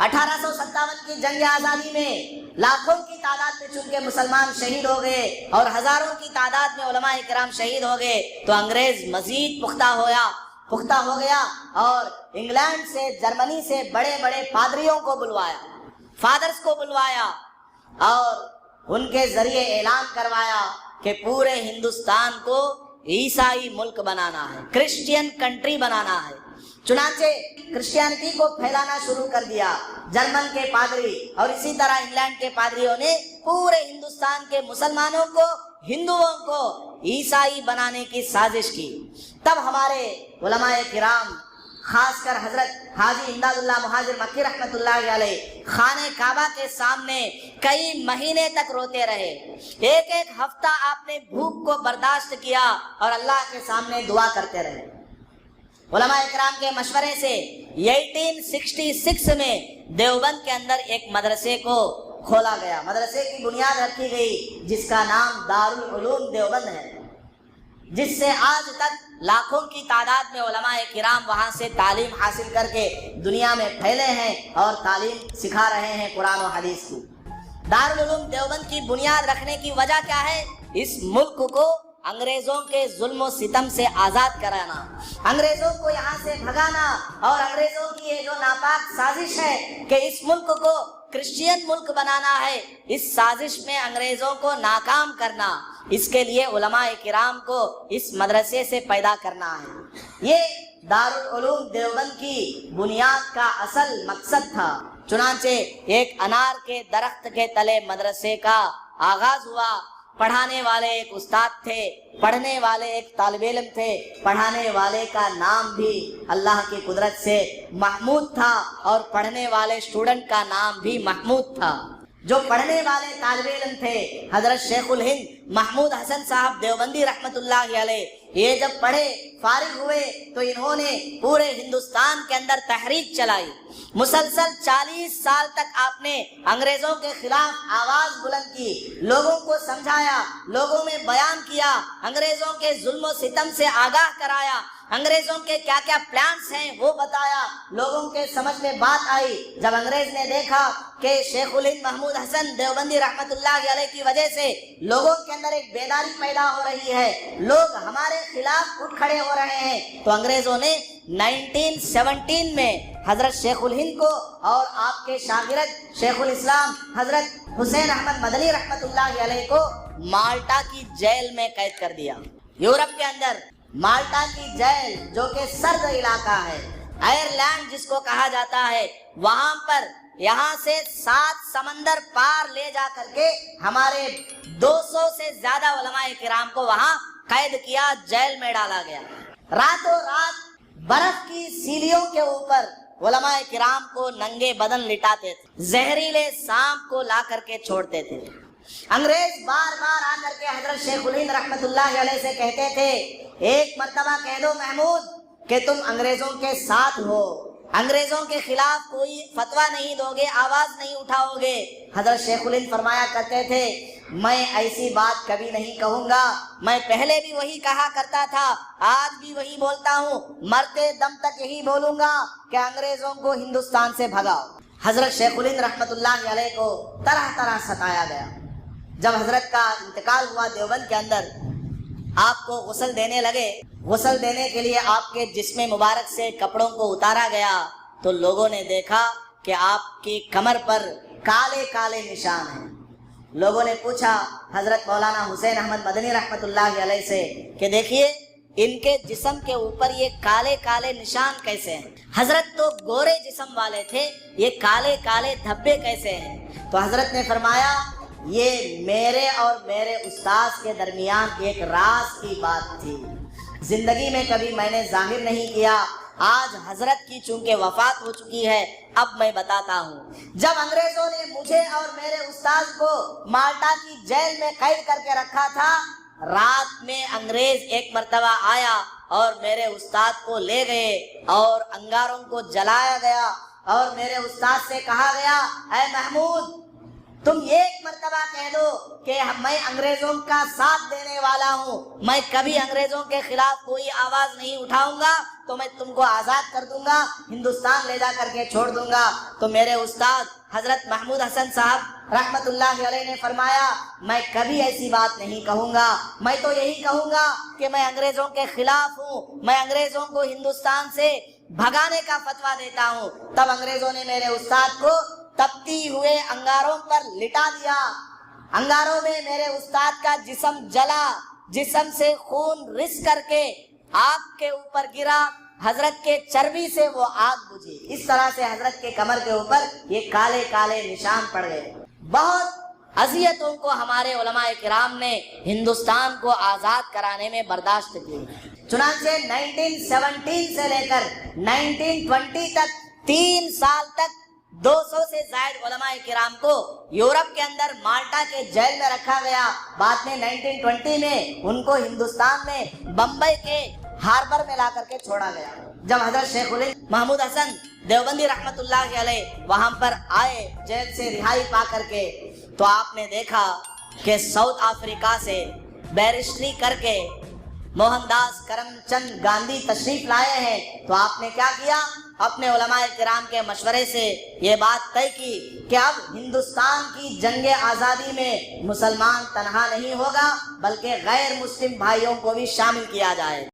1857 کی جنگ آزادی میں لاکھوں کی تعداد میں چونکہ مسلمان شہید ہو گئے اور ہزاروں کی تعداد میں علماء کرام شہید ہو گئے، تو انگریز مزید پختہ ہو گیا اور انگلینڈ سے، جرمنی سے بڑے بڑے پادریوں کو بلوایا، فادرز کو بلوایا اور ان کے ذریعے اعلان کروایا کہ پورے ہندوستان کو عیسائی ملک بنانا ہے، کرسچین کنٹری بنانا ہے۔ چنانچہ کرسچینٹی کو پھیلانا شروع کر دیا جرمن کے پادری، اور اسی طرح انگلینڈ کے پادریوں نے پورے ہندوستان کے مسلمانوں کو، ہندوؤں کو عیسائی بنانے کی سازش کی۔ تب ہمارے علماء کرام، خاص کر حضرت حاجی امداد اللہ مہاجر مکی رحمت اللہ علیہ، خانہ کعبہ کے سامنے کئی مہینے تک روتے رہے۔ ایک ایک ہفتہ آپ نے بھوک کو برداشت کیا اور اللہ کے سامنے دعا کرتے رہے۔ علماء اکرام کے مشورے سے 1866 میں دیوبند کے اندر ایک مدرسے کو کھولا گیا، مدرسے کی بنیاد رکھی گئی جس کا نام دارالعلوم دیوبند ہے، جس سے آج تک لاکھوں کی تعداد میں علماء کرام وہاں سے تعلیم حاصل کر کے دنیا میں پھیلے ہیں اور تعلیم سکھا رہے ہیں قرآن و حدیث کی۔ دارالعلوم دیوبند کی بنیاد رکھنے کی وجہ کیا ہے؟ اس ملک کو انگریزوں کے ظلم و ستم سے آزاد کرانا، انگریزوں کو یہاں سے بھگانا، اور انگریزوں کی یہ جو ناپاک سازش ہے کہ اس ملک کو کرسچین ملک بنانا ہے، اس سازش میں انگریزوں کو ناکام کرنا، اس کے لیے علماء کرام کو اس مدرسے سے پیدا کرنا ہے۔ یہ دارالعلوم دیوبند کی بنیاد کا اصل مقصد تھا۔ چنانچہ ایک انار کے درخت کے تلے مدرسے کا آغاز ہوا۔ پڑھانے والے ایک استاد تھے، پڑھنے والے ایک طالب علم تھے، پڑھانے والے کا نام بھی اللہ کی قدرت سے محمود تھا اور پڑھنے والے اسٹوڈنٹ کا نام بھی محمود تھا۔ جو پڑھنے والے طالب علم تھے حضرت شیخ الہند محمود حسن صاحب دیوبندی رحمت اللہ علیہ، یہ جب پڑھے فارغ ہوئے تو انہوں نے پورے ہندوستان کے اندر تحریک چلائی۔ مسلسل 40 سال تک آپ نے انگریزوں کے خلاف آواز بلند کی، لوگوں کو سمجھایا، لوگوں میں بیان کیا، انگریزوں کے ظلم و ستم سے آگاہ کرایا، انگریزوں کے کیا کیا پلانس ہیں وہ بتایا، لوگوں کے سمجھ میں بات آئی۔ جب انگریز نے دیکھا کہ شیخ الہند محمود حسن دیوبندی رحمت اللہ علیہ کی وجہ سے لوگوں کے اندر ایک بیداری پیدا ہو رہی ہے، لوگ ہمارے خلاف اٹھ کھڑے ہو رہے ہیں، تو انگریزوں نے 1917 میں حضرت شیخ الہند کو اور آپ کے شاگرد شیخ الاسلام حضرت حسین احمد مدنی رحمت اللہ علیہ کو مالٹا کی جیل میں قید کر دیا۔ یورپ کے اندر مالٹا کی جیل جو کہ سرد علاقہ ہے، آئرلینڈ جس کو کہا جاتا ہے، وہاں پر یہاں سے 7 سمندر پار لے جا کر کے ہمارے 200 سے زیادہ علماء کرام کو وہاں قید کیا، جیل میں ڈالا گیا۔ راتوں رات برف کی سیڑھیوں کے اوپر علماء کرام کو ننگے بدن لٹاتے تھے، زہریلے سانپ کو لا کر کے چھوڑتے تھے۔ انگریز بار بار آ کر کے حضرت شیخ الہند رحمت اللہ علیہ سے کہتے تھے، ایک مرتبہ کہہ دو محمود کہ تم انگریزوں کے ساتھ ہو، انگریزوں کے خلاف کوئی فتویٰ نہیں دو گے، آواز نہیں اٹھاؤ گے۔ حضرت شیخ الہند فرمایا کرتے تھے، میں ایسی بات کبھی نہیں کہوں گا، میں پہلے بھی وہی کہا کرتا تھا، آج بھی وہی بولتا ہوں، مرتے دم تک یہی بولوں گا کہ انگریزوں کو ہندوستان سے بھگاؤ۔ حضرت شیخ الہند رحمت اللہ علیہ کو طرح طرح ستایا گیا۔ جب حضرت کا انتقال ہوا دیوبند کے اندر، آپ کو غسل دینے لگے، غسل دینے کے لیے آپ کے جسم مبارک سے کپڑوں کو اتارا گیا تو لوگوں نے دیکھا کہ آپ کی کمر پر کالے کالے نشان ہیں۔ لوگوں نے پوچھا حضرت مولانا حسین احمد مدنی رحمت اللہ علیہ سے کہ دیکھیے ان کے جسم کے اوپر یہ کالے کالے نشان کیسے ہیں؟ حضرت تو گورے جسم والے تھے، یہ کالے کالے دھبے کیسے ہیں؟ تو حضرت نے فرمایا، یہ میرے اور میرے استاذ کے درمیان ایک راز کی بات تھی، زندگی میں کبھی میں نے ظاہر نہیں کیا، آج حضرت کی چونکہ وفات ہو چکی ہے اب میں بتاتا ہوں۔ جب انگریزوں نے مجھے اور میرے استاذ کو مالٹا کی جیل میں قید کر کے رکھا تھا، رات میں انگریز ایک مرتبہ آیا اور میرے استاد کو لے گئے اور انگاروں کو جلایا گیا اور میرے استاد سے کہا گیا، اے محمود تم ایک مرتبہ کہہ دو کہ میں انگریزوں کا ساتھ دینے والا ہوں، میں کبھی انگریزوں کے خلاف کوئی آواز نہیں اٹھاؤں گا، تو میں تم کو آزاد کر دوں گا، ہندوستان لے جا کر کے چھوڑ دوں گا۔ تو میرے استاد حضرت محمود حسن صاحب رحمت اللہ علیہ نے فرمایا میں کبھی ایسی بات نہیں کہوں گا، میں تو یہی کہوں گا کہ میں انگریزوں کے خلاف ہوں، میں انگریزوں کو ہندوستان سے بھگانے کا فتویٰ دیتا ہوں۔ تب انگریزوں نے میرے استاد کو تپتی ہوئے انگاروں پر لٹا دیا، انگاروں میں میرے استاد کا جسم جلا، جسم سے خون رس کر کے آگ کے اوپر گرا، حضرت کے چربی سے وہ آگ بجھی، اس طرح سے حضرت کے کمر کے اوپر یہ کالے کالے نشان پڑ گئے۔ بہت اذیتوں کو ہمارے علماء کرام نے ہندوستان کو آزاد کرانے میں برداشت کی۔ چنانچہ 1917 سے لے کر 1920 تک 3 سال تک 200 سے زائد علماء کرام کو یورپ کے اندر مالٹا کے جیل میں رکھا گیا۔ بعد میں 1920 میں ان کو ہندوستان میں بمبئی کے ہاربر میں لا کر کے چھوڑا گیا۔ جب حضرت شیخ الہند محمود حسن دیوبندی رحمت اللہ علیہ وہاں پر آئے جیل سے رہائی پا کر کے، تو آپ نے دیکھا کہ ساؤتھ افریقہ سے بیرسٹری کر کے موہن داس کرم چند گاندھی تشریف لائے ہیں۔ تو آپ نے کیا کیا؟ اپنے علماء کرام کے مشورے سے یہ بات طے کی کہ اب ہندوستان کی جنگ آزادی میں مسلمان تنہا نہیں ہوگا، بلکہ غیر مسلم بھائیوں کو بھی شامل کیا جائے۔